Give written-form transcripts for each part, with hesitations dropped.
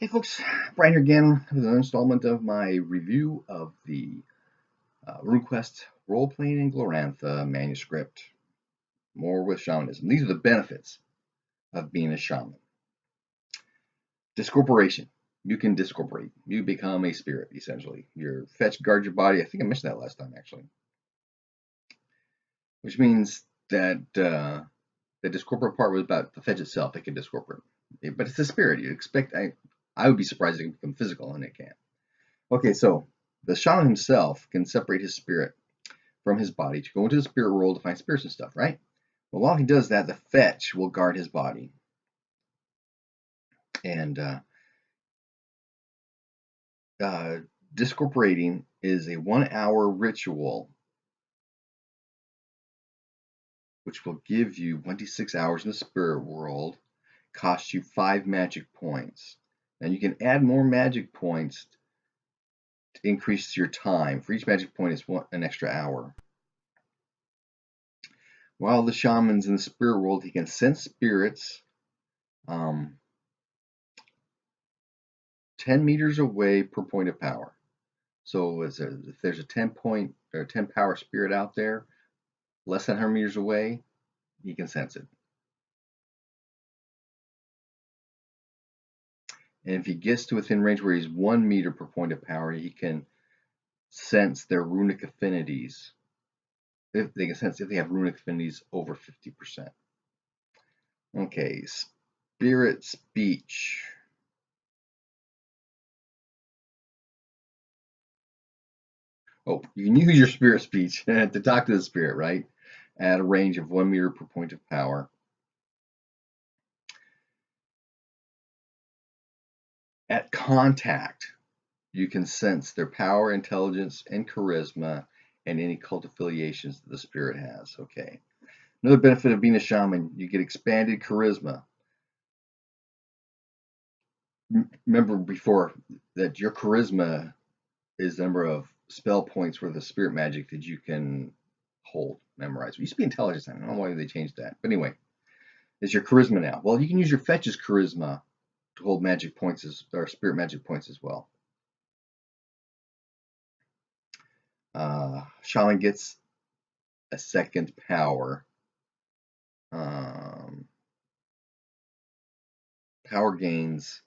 Hey folks, Brian here again with another installment of my review of the Runequest role-playing in Glorantha manuscript. More with shamanism. These are the benefits of being a shaman. Discorporation. You can discorporate. You become a spirit, essentially. Your fetch guards your body. I think I mentioned that last time, actually. Which means that the discorporate part was about the fetch itself. It can discorporate. But it's a spirit. You expect... I would be surprised it can become physical, and it can't. Okay, so the shaman himself can separate his spirit from his body to go into the spirit world to find spirits and stuff, right? Well, while he does that, the fetch will guard his body. And discorporating is a 1 hour ritual which will give you 26 hours in the spirit world, cost you 5 magic points. And you can add more magic points to increase your time. For each magic point, it's an extra hour. While the shaman's in the spirit world, he can sense spirits 10 meters away per point of power. So if there's a 10 point or 10 power spirit out there, less than 100 meters away, he can sense it. And if he gets to within range where he's 1 meter per point of power, he can sense their runic affinities. If they can sense if they have runic affinities over 50%. Okay, spirit speech. Oh, you can use your spirit speech to talk to the spirit, right? At a range of 1 meter per point of power. At contact, you can sense their power, intelligence, and charisma, and any cult affiliations that the spirit has. Okay. Another benefit of being a shaman, you get expanded charisma. Remember before that your charisma is the number of spell points worth of spirit magic that you can hold, memorize. It used to be intelligence. I don't know why they changed that. But anyway, it's your charisma now. Well, you can use your fetch's charisma to hold magic points or spirit magic points as well. Shaman gets a second power. Power gains.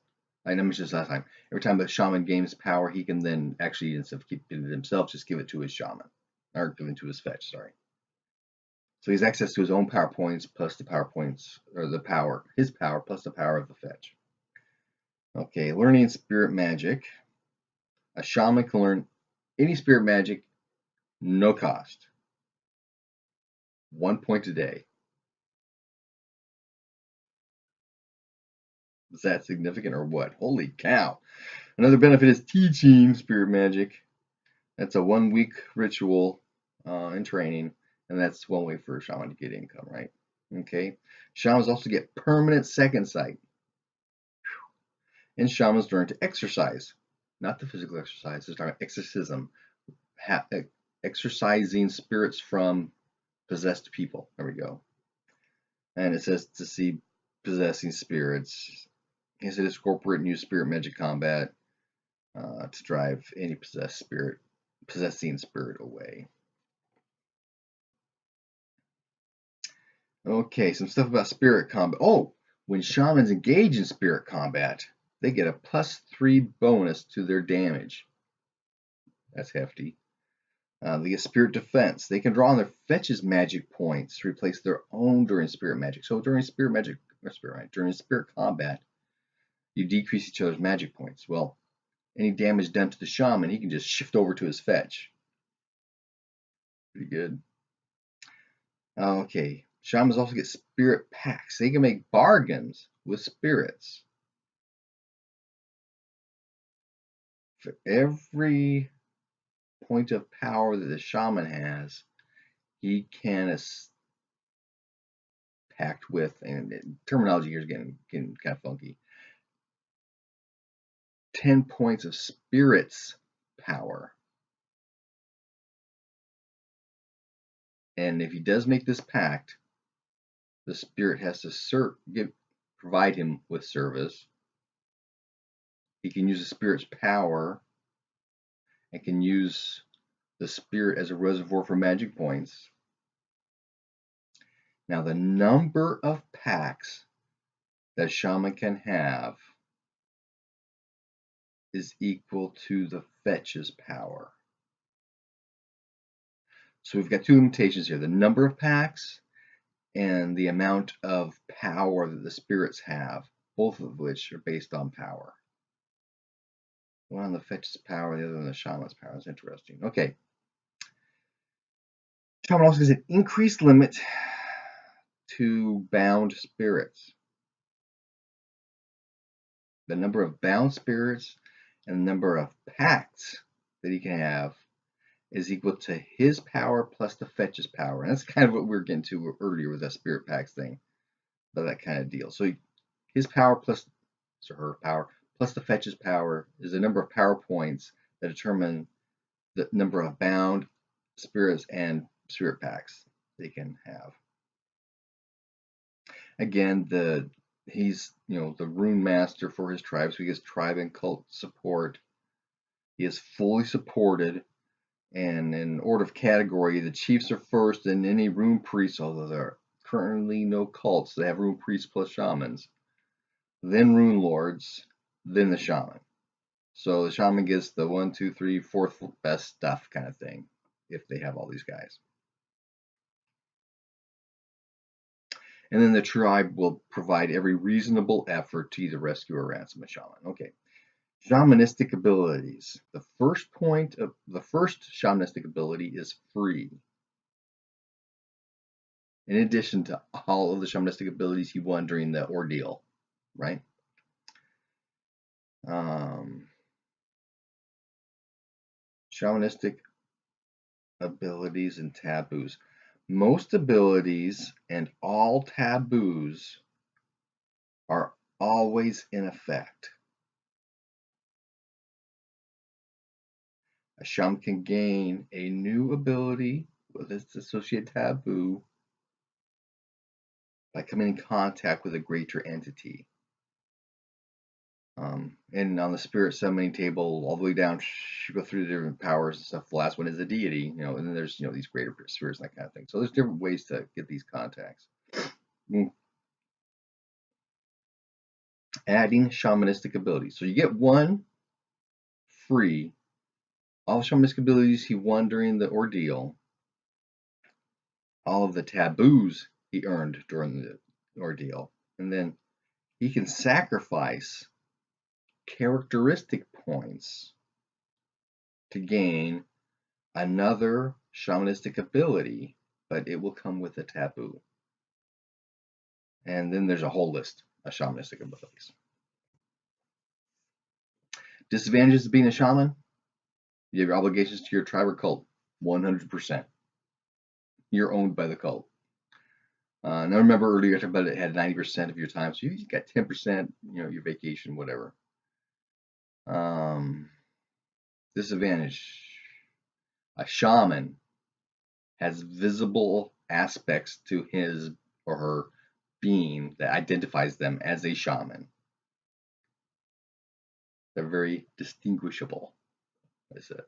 I mentioned this last time. Every time the shaman gains power, he can then actually, instead of keeping it himself, just give it to his shaman. Or give it to his fetch, sorry. So he has access to his own power points plus the power points, or the power, his power plus the power of the fetch. Okay, learning spirit magic. A shaman can learn any spirit magic, no cost. 1 point a day. Is that significant or what? Holy cow. Another benefit is teaching spirit magic. That's a 1 week ritual in training, and that's one way for a shaman to get income, right? Okay. Shamans also get permanent second sight. And shamans learn to exercise. Not the physical exercise, it's talking about exorcism. Exorcising spirits from possessed people. There we go. And it says to see possessing spirits. It is corporate and use spirit magic combat to drive any possessing spirit away. Okay, some stuff about spirit combat. Oh, when shamans engage in spirit combat, they get a +3 bonus to their damage. That's hefty. They get spirit defense. They can draw on their fetch's magic points to replace their own during spirit magic. So during during spirit combat, you decrease each other's magic points. Well, any damage done to the shaman, he can just shift over to his fetch. Pretty good. Okay, shamans also get spirit pacts. They can make bargains with spirits. For every point of power that the shaman has, he can pact with, and terminology here is getting kind of funky, 10 points of spirit's power. And if he does make this pact, the spirit has to provide him with service. He can use the spirit's power and can use the spirit as a reservoir for magic points. Now, the number of packs that a shaman can have is equal to the fetch's power. So we've got two limitations here, the number of packs and the amount of power that the spirits have, both of which are based on power. One on the fetch's power, the other on the shaman's power. That's interesting. Okay. Shaman also has an increased limit to bound spirits. The number of bound spirits and the number of packs that he can have is equal to his power plus the fetch's power. And that's kind of what we were getting to earlier with that spirit packs thing, that kind of deal. So his power plus, or her power plus the fetch's power is the number of power points that determine the number of bound spirits and spirit packs they can have. Again, he's the rune master for his tribe, so he gets tribe and cult support. He is fully supported, and in order of category, the chiefs are first, and any rune priests, although there are currently no cults that have rune priests plus shamans, then rune lords, then the shaman. So the shaman gets the 1, 2, 3, 4th best stuff kind of thing if they have all these guys. And then the tribe will provide every reasonable effort to either rescue or ransom a shaman. Okay. Shamanistic abilities. The first shamanistic ability is free. In addition to all of the shamanistic abilities he won during the ordeal, right? Shamanistic abilities and taboos. Most abilities and all taboos are always in effect. A shaman can gain a new ability with its associated taboo by coming in contact with a greater entity. And on the spirit summoning table, all the way down, you go through the different powers and stuff. The last one is a deity, and then there's these greater spirits and that kind of thing. So there's different ways to get these contacts. Adding shamanistic abilities. So you get one free. All shamanistic abilities he won during the ordeal. All of the taboos he earned during the ordeal. And then he can sacrifice characteristic points to gain another shamanistic ability, but it will come with a taboo. And then there's a whole list of shamanistic abilities. Disadvantages of being a shaman: you have your obligations to your tribe or cult 100%. You're owned by the cult. Now remember earlier I talked about it had 90% of your time, so you got 10%, your vacation, whatever. Disadvantage: a shaman has visible aspects to his or her being that identifies them as a shaman. They're very distinguishable, it says.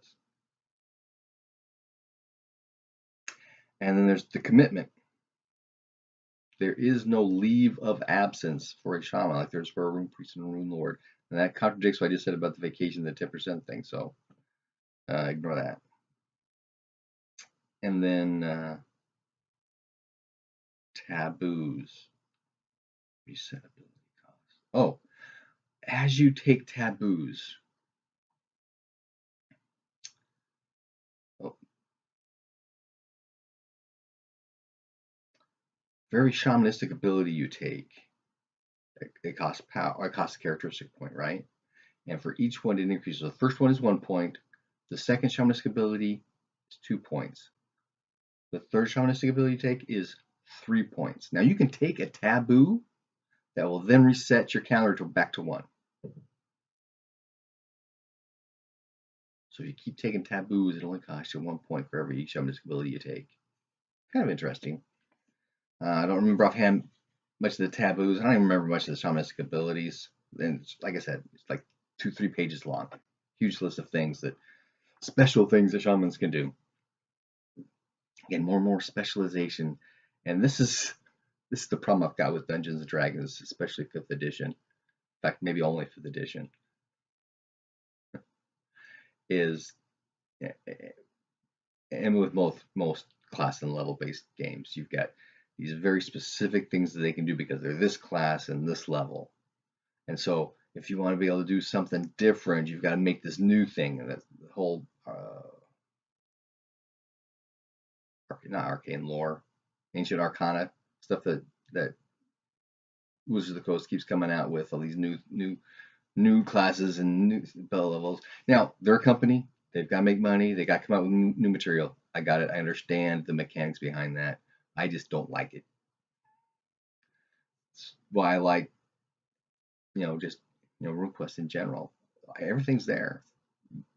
And then there's the commitment. There is no leave of absence for a shaman like there's for a rune priest and a rune lord. And that contradicts what I just said about the vacation, the 10% thing. So ignore that. And then taboos. Reset ability cost. Oh, as you take taboos. Very shamanistic ability you take. It costs power. It costs a characteristic point, right? And for each one, it increases. So the first one is 1 point. The second shamanistic ability is 2 points. The third shamanistic ability you take is 3 points. Now you can take a taboo that will then reset your counter back to 1. So if you keep taking taboos, it only costs you 1 point for every shamanistic ability you take. Kind of interesting. I don't remember offhand much of the taboos. I don't even remember much of the shamanistic abilities. And like I said, it's like 2-3 pages long. Huge list of things special things that shamans can do. Again, more and more specialization, and this is the problem I've got with Dungeons and Dragons, especially 5th edition. In fact, maybe only 5th edition. Is and with most class and level based games, you've got these very specific things that they can do because they're this class and this level. And so if you want to be able to do something different, you've got to make this new thing. And that's the whole not arcane lore, ancient arcana stuff that Wizards of the Coast keeps coming out with, all these new classes and new spell levels. Now, they're a company. They've got to make money. They got to come out with new material. I got it. I understand the mechanics behind that. I just don't like it. It's why I like, just, Runequest in general. Everything's there.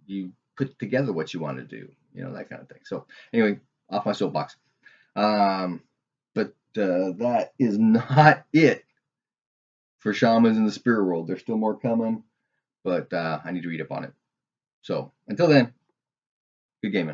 You put together what you want to do, that kind of thing. So anyway, off my soapbox. But that is not it for Shamans in the spirit world. There's still more coming, but I need to read up on it. So until then, good gaming.